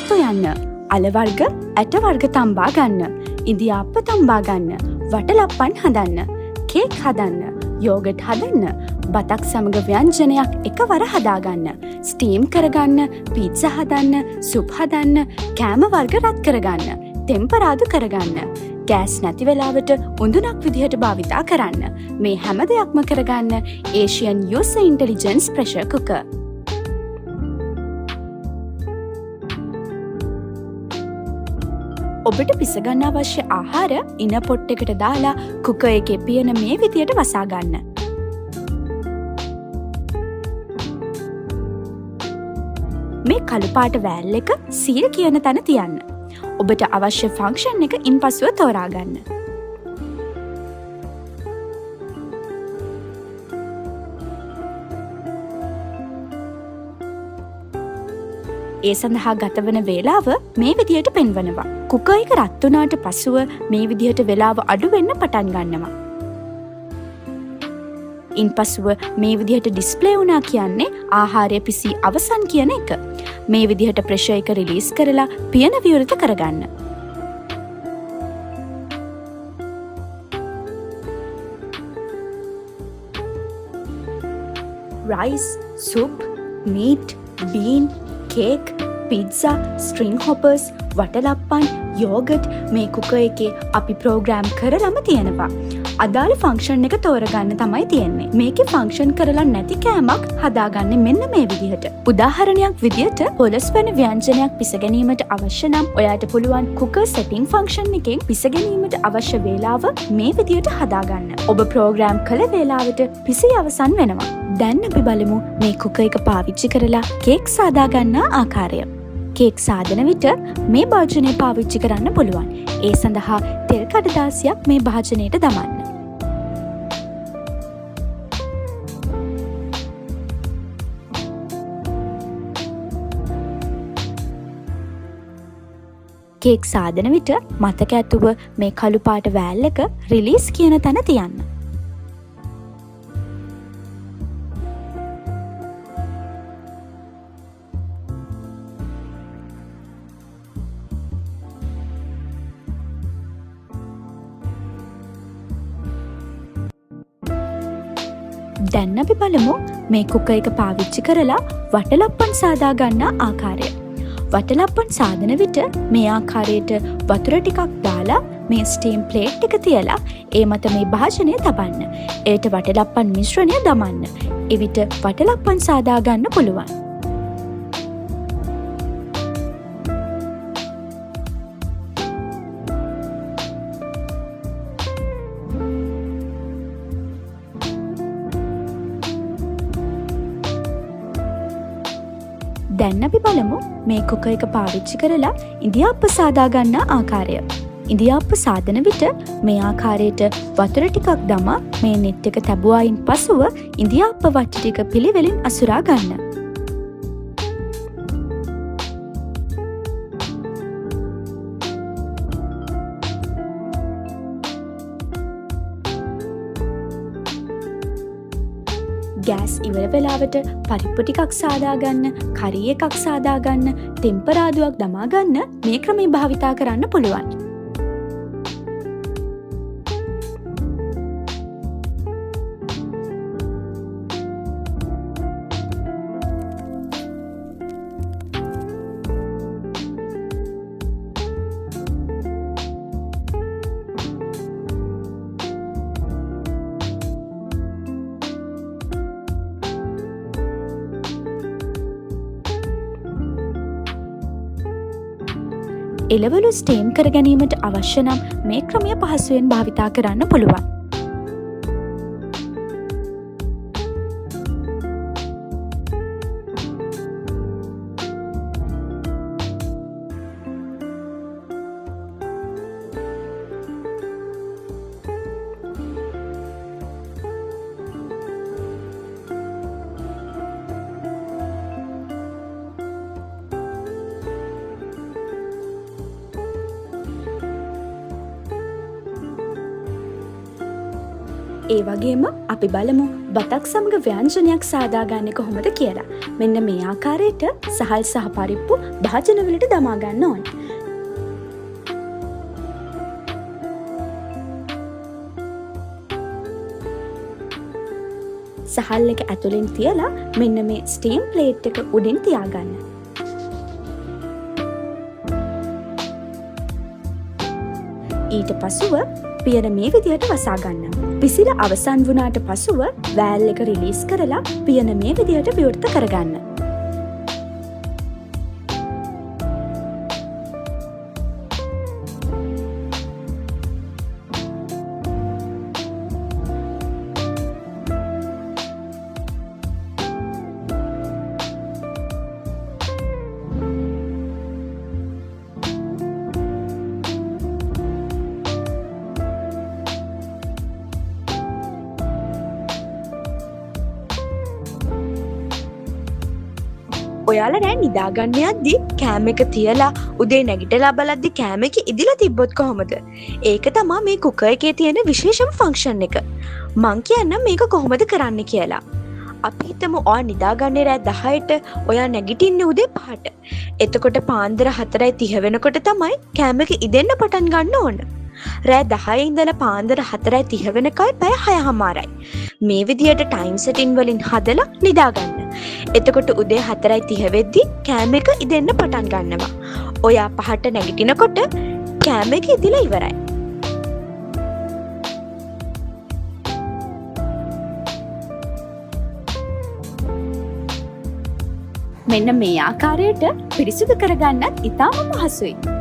සතු යන්න, අල වර්ග, ඇට වර්ග තම්බා ගන්න, ඉඳිආප්ප තම්බා ගන්න, වටලප්පන් හදන්න, කේක් හදන්න, යෝගට් හදන්න, බතක් සමග ව්‍යංජනයක් එකවර හදාගන්න, ස්ටීම් කරගන්න, පීට්සා හදන්න, සුප් හදන්න, කෑම වර්ග රත් කරගන්න, තෙම්පරාදු කරගන්න, ගෑස් නැති වෙලාවට උඳුනක් විදිහට භාවිතා කරන්න. මේ හැම දෙයක්ම කරගන්න Asian User Intelligence Pressure Cooker. ඔබට පිසගන්න අවශ්‍ය ආහාර ඉන පොට් එකට දාලා කුකර් එකේ පියන මේ විදියට වසා ගන්න. මේ කළු පාට වෑල් එක සීල් කියන තැන තියන්න. ඔබට අවශ්‍ය ෆන්ක්ෂන් එක ඉන්පසුව තෝරා ගන්න. ඒ සඳහා ගතවන වේලාව මේ විදියට පෙන්වනවා. කුකර් එක රත් වුණාට පසුව මේ විදියට වේලාව අඩු වෙන්න පටන් ගන්නවා. ඉන්පසුව මේ විදියට ඩිස්ප්ලේ වුණා කියන්නේ ආහාරය පිසී අවසන් කියන එක. මේ විදියට ප්‍රෙෂර් එක රිලීස් කරලා පියන විවෘත කරගන්න. Rice, soup, meat, bean, cake, pizza, string hoppers, watalappan, yoghurt මේ කුකර් එකේ අපි ප්‍රෝග්‍රෑම් කරලම තියෙනවා. අදාළ ෆන්ක්ෂන් එක තෝරගන්න තමයි තියෙන්නේ. මේකේ ෆන්ක්ෂන් කරලා නැති කෑමක් හදාගන්නේ මෙන්න මේ විදිහට. උදාහරණයක් විදිහට පොලොස් වෙන ව්‍යංජනයක් පිස ගැනීමට අවශ්‍ය නම් ඔයාට පුළුවන් කුකර් සෙටින් ෆන්ක්ෂන් එකෙන් පිස ගැනීමට අවශ්‍ය වේලාව මේ විදිහට හදාගන්න. ඔබ ප්‍රෝග්‍රෑම් කළ වේලාවට පිසී අවසන් වෙනවා. දැන් අපි බලමු මේ කුකර් එක පාවිච්චි කරලා කේක් සාදාගන්නා ආකාරය. කේක් සාදන විට මේ භාජනය පාවිච්චි කරන්න පුළුවන්. ඒ සඳහා තෙල් කඩදාසියක් මේ භාජනයට දමන්න. කේක් සාදන විට මතක ඇතුව මේ කළු පාට වෑල් එක රිලීස් කියන තැන තියන්න. දැන් අපි බලමු මේ කුකර් එක පාවිච්චි කරලා වටලප්පන් සාදා ගන්නා ආකාරය. වටලප්පන් සාදන විට මේ ආකාරයට වතුර ටිකක් දාලා මේ ස්ටීම් ප්ලේට් එක තියලා ඒ මත මේ භාජනය තබන්න. ඒට වටලප්පන් මිශ්‍රණය දමන්න. එවිට වටලප්පන් සාදා ගන්න පුළුවන්. දැන් අපි බලමු මේ කුකර් එක පාවිච්චි කරලා ඉඳිආප්ප සාදා ගන්නා ආකාරය. ඉඳිආප්ප සාදන විට මේ ආකාරයට වතුර ටිකක් දමා මේ නෙට් එක තැබුවායින් පසුව ඉඳිආප්ප වට්ටි ටික පිළිවෙලින් අසුරා ගන්න. ගෑස් ඉවර වෙලාවට පරිප්පු ටිකක් සාදාගන්න, කරි එකක් සාදාගන්න, තෙම්පරාදුවක් දමාගන්න මේ ක්‍රමය භාවිතා කරන්න පුළුවන්. එළවලු ස්ටීම් කර ගැනීමට අවශ්‍ය නම් මේ ක්‍රමය පහසුවෙන් භාවිතා කරන්න පුළුවන්. ඒ වගේම අපි බලමු බතක් සමග ව්‍යංජනයක් සාදාගන්නේ කොහොමද කියලා. මෙන්න මේ ආකාරයට සහල් සහ පරිප්පු භාජනවලට දමා ගන්න ඕන. සහල් එක ඇතුලෙන් තියලා මෙන්න මේ ස්ටීම් ප්ලේට් එක උඩින් තියාගන්න. ඊට පසුව පියන මේ විදිහට වසා ගන්න. පිසිල අවසන් වුණාට පසුව වෑල් එක රිලීස් කරලා පියන මේ විදිහට විවෘත කරගන්න. ඔයාලා නෑ නිදාගන්න යද්දි කෑම එක තියලා උදේ නැගිටලා බලද්දි කෑම එක ඉදිලා තිබ්බොත් කොහොමද? ඒක තමයි මේ කුකර් එකේ තියෙන විශේෂම ෆන්ක්ෂන් එක. මං කියන්නම් මේක කොහොමද කරන්න කියලා. අපි හිතමු ඔයා නිදාගන්නේ රෑ 10ට, ඔයා නැගිටින්නේ උදේ 5ට. එතකොට පාන්දර 4:30 වෙනකොට තමයි කෑම එක ඉදෙන්න පටන් ගන්න ඕන. රෑ 10 ඉඳලා පාන්දර 4:30 වෙනකල් පැය 6:00මාරයි. මේ විදියට ටයිම් සෙටින් වලින් හදලා නිදාගන්න. එතකොට උදේ 4:30 වෙද්දි කෑම එක ඉදෙන්න පටන් ගන්නවා. ඔයා 5ට නැගිටිනකොට කෑම එක ඉදිලා ඉවරයි. මෙන්න මේ ආකාරයට පිරිසිදු කරගන්නත් ඉතාම පහසුයි.